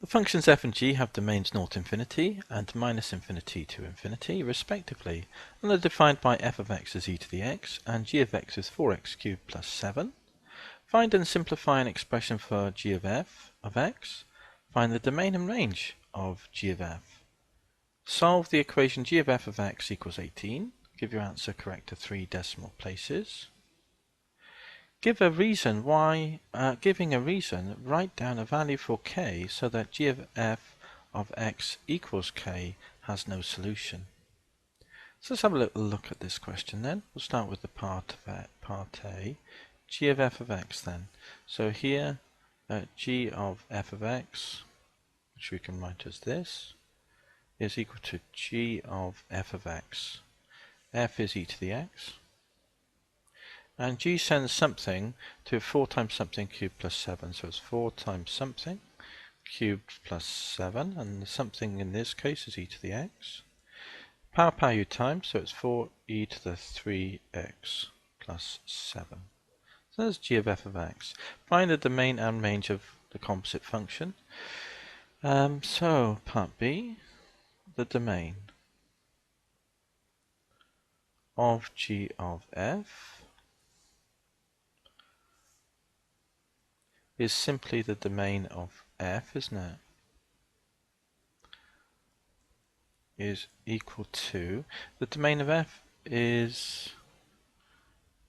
The functions f and g have domains 0 to infinity and minus infinity to infinity, respectively, and are defined by f of x as e to the x and g of x is 4x cubed plus 7. Find and simplify an expression for g of f of x. Find the domain and range of g of f. Solve the equation g of f of x equals 18. Give your answer correct to 3 decimal places. Give a reason why, giving a reason, write down a value for k so that g of f of x equals k has no solution. So let's have a little look at this question then. We'll start with the part A, g of f of x then. So here, g of f of x, which we can write as this, is equal to g of f of x. F is e to the x. And g sends something to 4 times something cubed plus 7. So it's 4 times something cubed plus 7. And the something in this case is e to the x. Power u times, so it's 4e to the 3x plus 7. So that's g of f of x. Find the domain and range of the composite function. So part B, the domain of g of f is simply the domain of f, isn't it? Is equal to, the domain of f is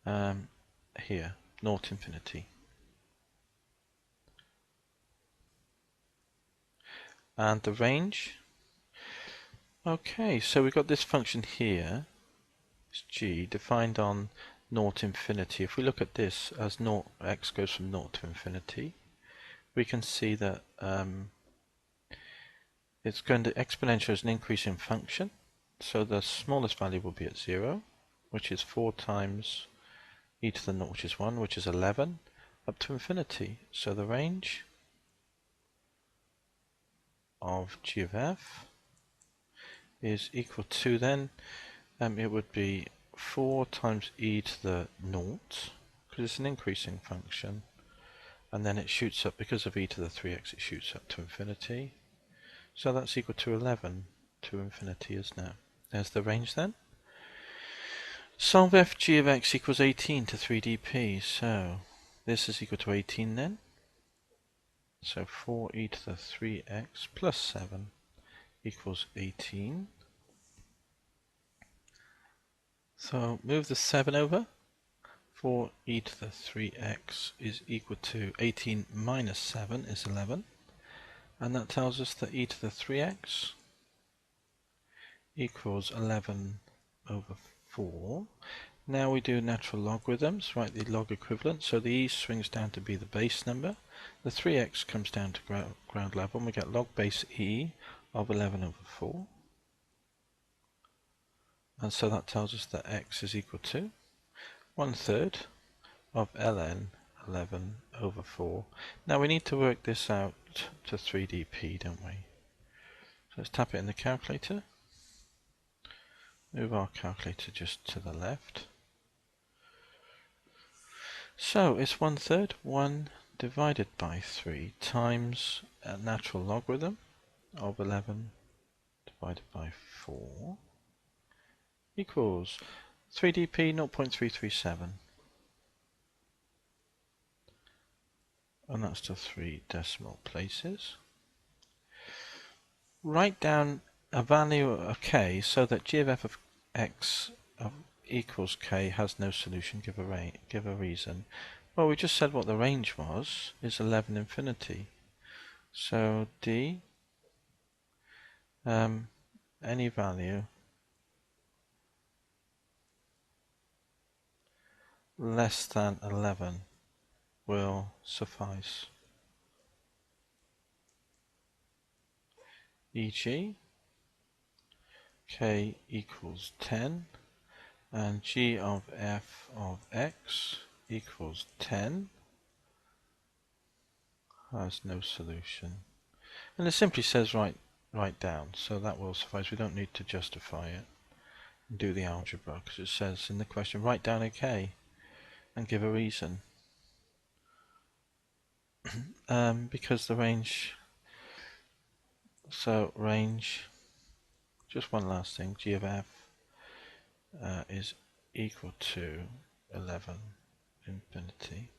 here, 0 to infinity. And the range, okay, so we've got this function here, it's g, defined on 0 to infinity. If we look at this as x goes from 0 to infinity, we can see that it's going to exponential as an increasing function. So the smallest value will be at 0, which is 4 times e to the 0, which is 1, which is 11, up to infinity. So the range of g of f is equal to then, it would be 4 times e to the 0, because it's an increasing function, and then it shoots up, because of e to the 3x, it shoots up to infinity. So that's equal to 11 to infinity, isn't it? There's the range then. Solve f g of x equals 18 to 3dp, so this is equal to 18 then. So 4e to the 3x plus 7 equals 18. So move the 7 over. 4e to the 3x is equal to 18 minus 7 is 11. And that tells us that e to the 3x equals 11 over 4. Now we do natural logarithms, write the log equivalent. So the e swings down to be the base number. The 3x comes down to ground level, and we get log base e of 11 over 4. And so that tells us that x is equal to 1/3 of ln 11 over 4. Now we need to work this out to 3dp, don't we? So let's tap it in the calculator. Move our calculator just to the left. So it's 1/3, 1 divided by 3 times a natural logarithm of 11 divided by 4 equals 3dp 0.337. And that's to 3 decimal places. Write down a value of k so that g of f of x equals k has no solution. Give a reason. Well, we just said what the range was, is 11 infinity. So d, any value less than 11 will suffice. E.g., k equals 10 and g of f of x equals 10 has no solution. And it simply says write down, so that will suffice. We don't need to justify it and do the algebra, because it says in the question write down a k and give a reason. Because the range So range, just one last thing, g of f is equal to 11 infinity